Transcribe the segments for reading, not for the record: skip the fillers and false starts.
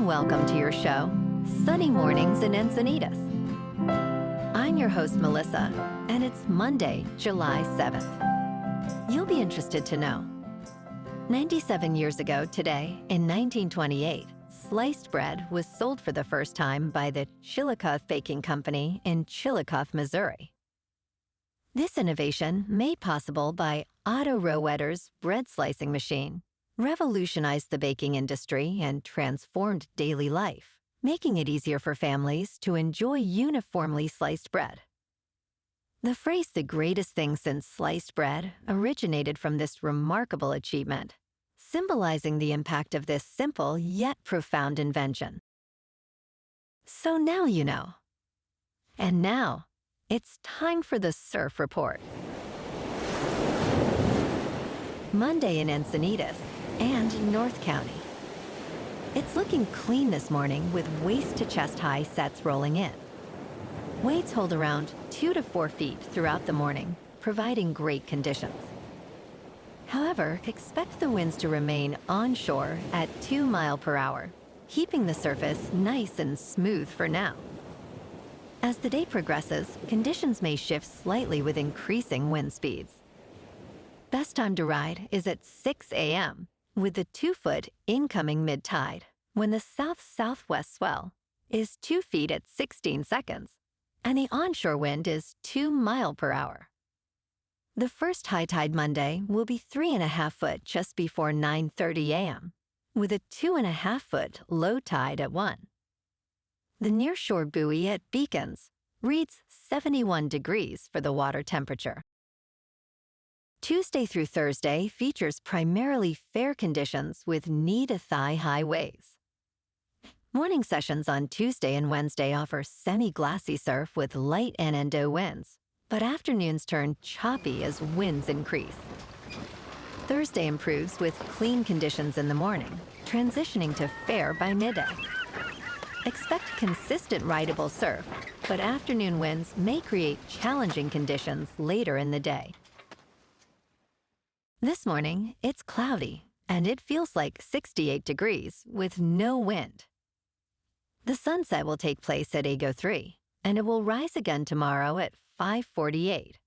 and welcome to your show, Sunny Mornings in Encinitas. I'm your host, Melissa, and it's Monday, July 7th. You'll be interested to know. 97 years ago today, in 1928, sliced bread was sold for the first time by the Chillicothe Baking Company in Chillicothe, Missouri. This innovation, made possible by Otto Rohwedder's bread slicing machine, revolutionized the baking industry and transformed daily life, making it easier for families to enjoy uniformly sliced bread. The phrase "the greatest thing since sliced bread" originated from this remarkable achievement, symbolizing the impact of this simple yet profound invention. So now you know. And now, it's time for the Surf Report. Monday in Encinitas and North County. It's looking clean this morning with waist-to-chest high sets rolling in. Waves hold around 2 to 4 feet throughout the morning, providing great conditions. However, expect the winds to remain onshore at 2 miles per hour, keeping the surface nice and smooth for now. As the day progresses, conditions may shift slightly with increasing wind speeds. Best time to ride is at 6 a.m., with the 2-foot incoming mid-tide, when the south-southwest swell is 2 feet at 16 seconds, and the onshore wind is 2 miles per hour. The first high tide Monday will be 3.5 foot just before 9:30 a.m., with a 2.5 foot low tide at 1. The nearshore buoy at Beacons reads 71 degrees for the water temperature. Tuesday through Thursday features primarily fair conditions with knee-to-thigh high waves. Morning sessions on Tuesday and Wednesday offer semi-glassy surf with light and winds, but afternoons turn choppy as winds increase. Thursday improves with clean conditions in the morning, transitioning to fair by midday. Expect consistent rideable surf, but afternoon winds may create challenging conditions later in the day. This morning, it's cloudy, and it feels like 68 degrees with no wind. The sunset will take place at 8:03, and it will rise again tomorrow at 5:48.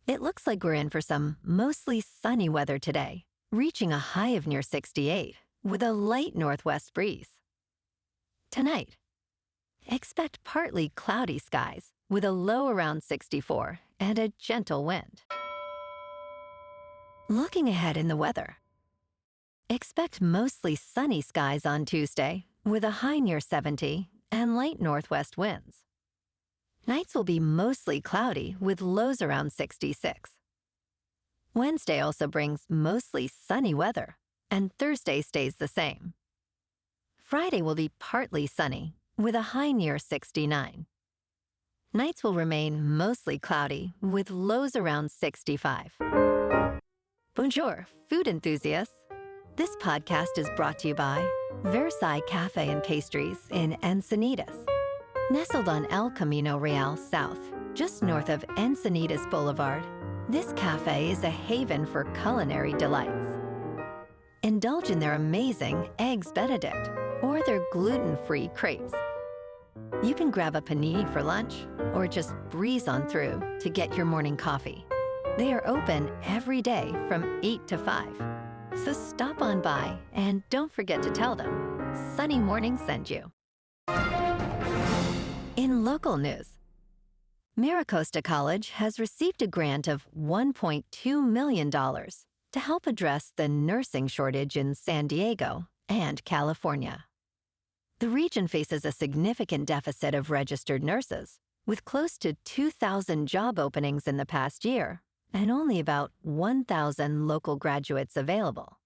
It looks like we're in for some mostly sunny weather today, reaching a high of near 68 with a light northwest breeze. Tonight, expect partly cloudy skies with a low around 64 and a gentle wind. Looking ahead in the weather, expect mostly sunny skies on Tuesday with a high near 70 and light northwest winds. Nights will be mostly cloudy with lows around 66. Wednesday also brings mostly sunny weather, and Thursday stays the same. Friday will be partly sunny with a high near 69. Nights will remain mostly cloudy with lows around 65. Bonjour, food enthusiasts. This podcast is brought to you by Versailles Cafe and Pastries in Encinitas. Nestled on El Camino Real South, just north of Encinitas Boulevard, this cafe is a haven for culinary delights. Indulge in their amazing Eggs Benedict or their gluten-free crepes. You can grab a panini for lunch or just breeze on through to get your morning coffee. They are open every day from 8 to 5. So stop on by and don't forget to tell them Sunny Morning sent you. In local news, Maricosta College has received a grant of $1.2 million to help address the nursing shortage in San Diego and California. The region faces a significant deficit of registered nurses, with close to 2,000 job openings in the past year and only about 1,000 local graduates available.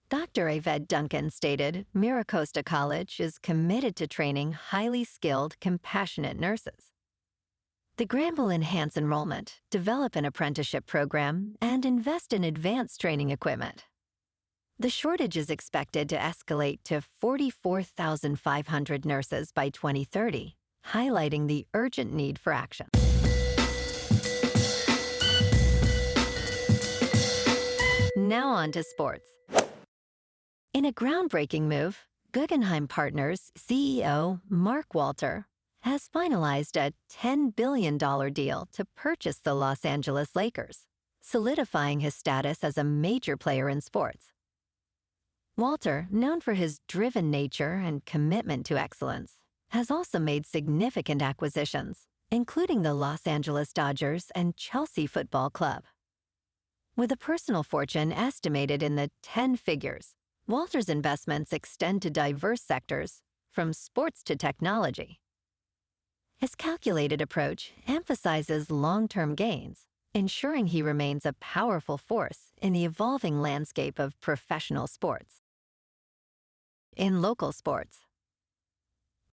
Dr. Aved Duncan stated Maricosta College is committed to training highly skilled, compassionate nurses. The grant will enhance enrollment, develop an apprenticeship program, and invest in advanced training equipment. The shortage is expected to escalate to 44,500 nurses by 2030, highlighting the urgent need for action. Now on to sports. In a groundbreaking move, Guggenheim Partners CEO Mark Walter has finalized a $10 billion deal to purchase the Los Angeles Lakers, solidifying his status as a major player in sports. Walter, known for his driven nature and commitment to excellence, has also made significant acquisitions, including the Los Angeles Dodgers and Chelsea Football Club. With a personal fortune estimated in the 10 figures, Walter's investments extend to diverse sectors, from sports to technology. His calculated approach emphasizes long-term gains, ensuring he remains a powerful force in the evolving landscape of professional sports. In local sports.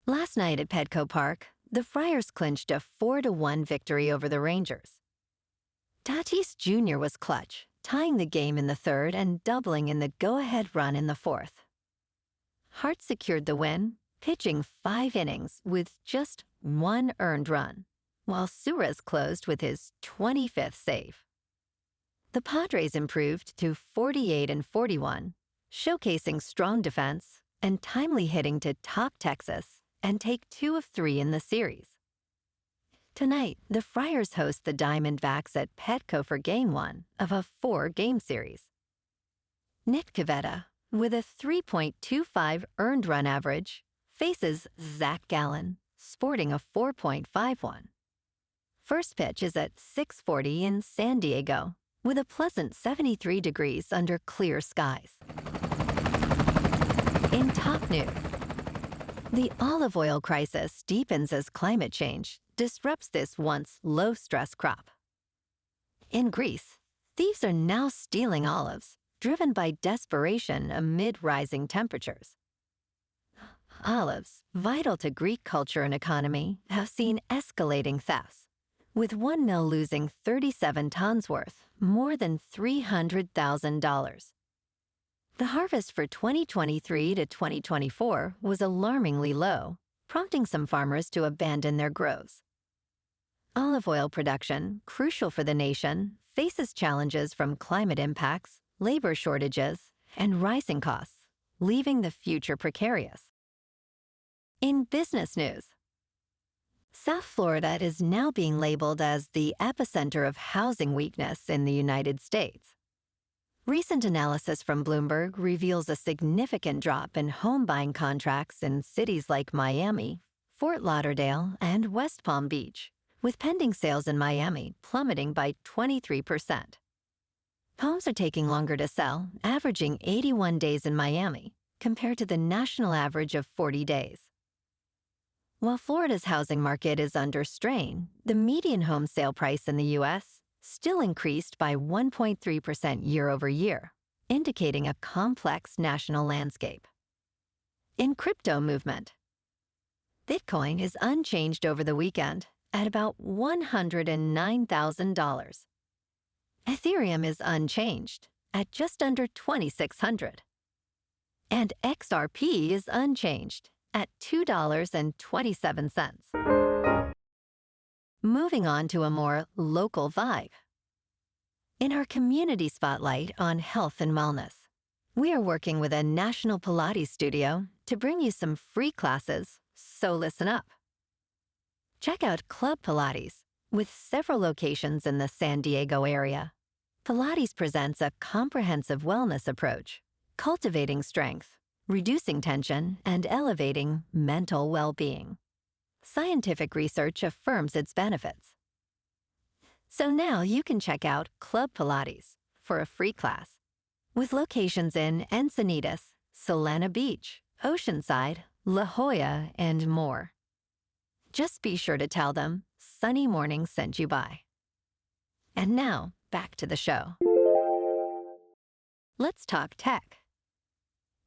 Last night at Petco Park, the Friars clinched a 4-1 victory over the Rangers. Tatis Jr. was clutch, tying the game in the third and doubling in the go-ahead run in the fourth. Hart secured the win, pitching 5 innings with just 1 earned run, while Suarez closed with his 25th save. The Padres improved to 48-41, showcasing strong defense and timely hitting to top Texas and take 2 of 3 in the series. Tonight, the Friars host the Diamondbacks at Petco for Game 1 of a 4-game series. Nick Pivetta, with a 3.25 earned run average, faces Zach Gallen, sporting a 4.51. First pitch is at 6:40 in San Diego, with a pleasant 73 degrees under clear skies. In top news, the olive oil crisis deepens as climate change disrupts this once low-stress crop. In Greece, thieves are now stealing olives, driven by desperation amid rising temperatures. Olives, vital to Greek culture and economy, have seen escalating thefts, with one mill losing 37 tons worth, more than $300,000. The harvest for 2023 to 2024 was alarmingly low, prompting some farmers to abandon their groves. Olive oil production, crucial for the nation, faces challenges from climate impacts, labor shortages, and rising costs, leaving the future precarious. In business news, South Florida is now being labeled as the epicenter of housing weakness in the United States. Recent analysis from Bloomberg reveals a significant drop in home buying contracts in cities like Miami, Fort Lauderdale, and West Palm Beach, with pending sales in Miami plummeting by 23%. Homes are taking longer to sell, averaging 81 days in Miami, compared to the national average of 40 days. While Florida's housing market is under strain, the median home sale price in the U.S. still increased by 1.3% year over year, indicating a complex national landscape. In crypto movement, Bitcoin is unchanged over the weekend at about $109,000. Ethereum is unchanged at just under $2,600. And XRP is unchanged at $2.27. Moving on to a more local vibe. In our community spotlight on health and wellness, we are working with a national Pilates studio to bring you some free classes, so listen up. Check out Club Pilates, with several locations in the San Diego area. Pilates presents a comprehensive wellness approach, cultivating strength, reducing tension, and elevating mental well-being. Scientific research affirms its benefits. So now you can check out Club Pilates for a free class, with locations in Encinitas, Solana Beach, Oceanside, La Jolla, and more. Just be sure to tell them Sunny Morning sent you by. And now, back to the show. Let's talk tech.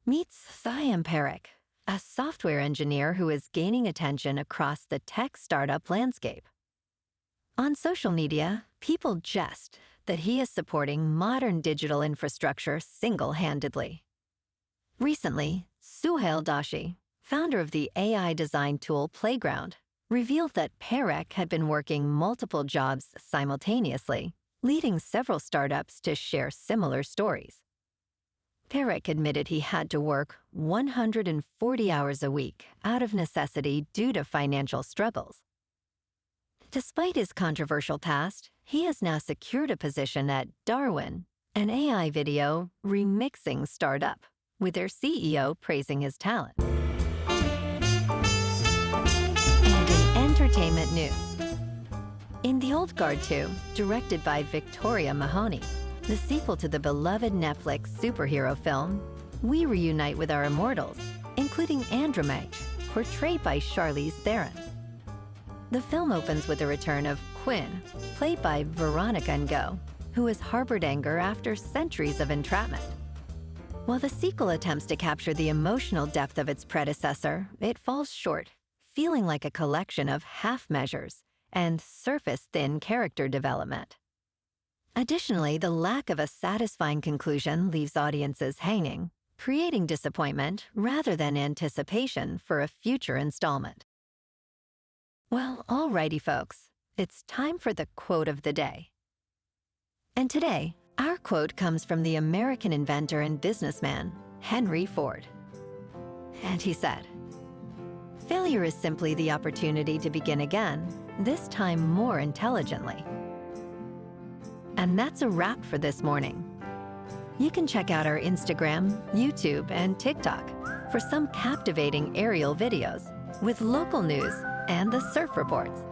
Meet Soham Parekh, a software engineer who is gaining attention across the tech startup landscape. On social media, people jest that he is supporting modern digital infrastructure single-handedly. Recently, Suhail Doshi, founder of the AI design tool Playground, revealed that Parekh had been working multiple jobs simultaneously, leading several startups to share similar stories. Parekh admitted he had to work 140 hours a week out of necessity due to financial struggles. Despite his controversial past, he has now secured a position at Darwin, an AI video remixing startup, with their CEO praising his talent. And in entertainment news, in The Old Guard 2, directed by Victoria Mahoney, the sequel to the beloved Netflix superhero film, we reunite with our immortals, including Andromeda, portrayed by Charlize Theron. The film opens with the return of Quinn, played by Veronica Ngo, who has harbored anger after centuries of entrapment. While the sequel attempts to capture the emotional depth of its predecessor, it falls short, feeling like a collection of half measures and surface-thin character development. Additionally, the lack of a satisfying conclusion leaves audiences hanging, creating disappointment rather than anticipation for a future installment. Well, alrighty folks, it's time for the quote of the day. And today, our quote comes from the American inventor and businessman, Henry Ford. And he said, "Failure is simply the opportunity to begin again, this time more intelligently." And that's a wrap for this morning. You can check out our Instagram, YouTube, and TikTok for some captivating aerial videos with local news and the surf reports.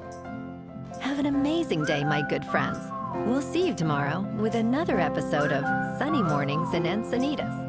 Have an amazing day, my good friends. We'll see you tomorrow with another episode of Sunny Mornings in Encinitas.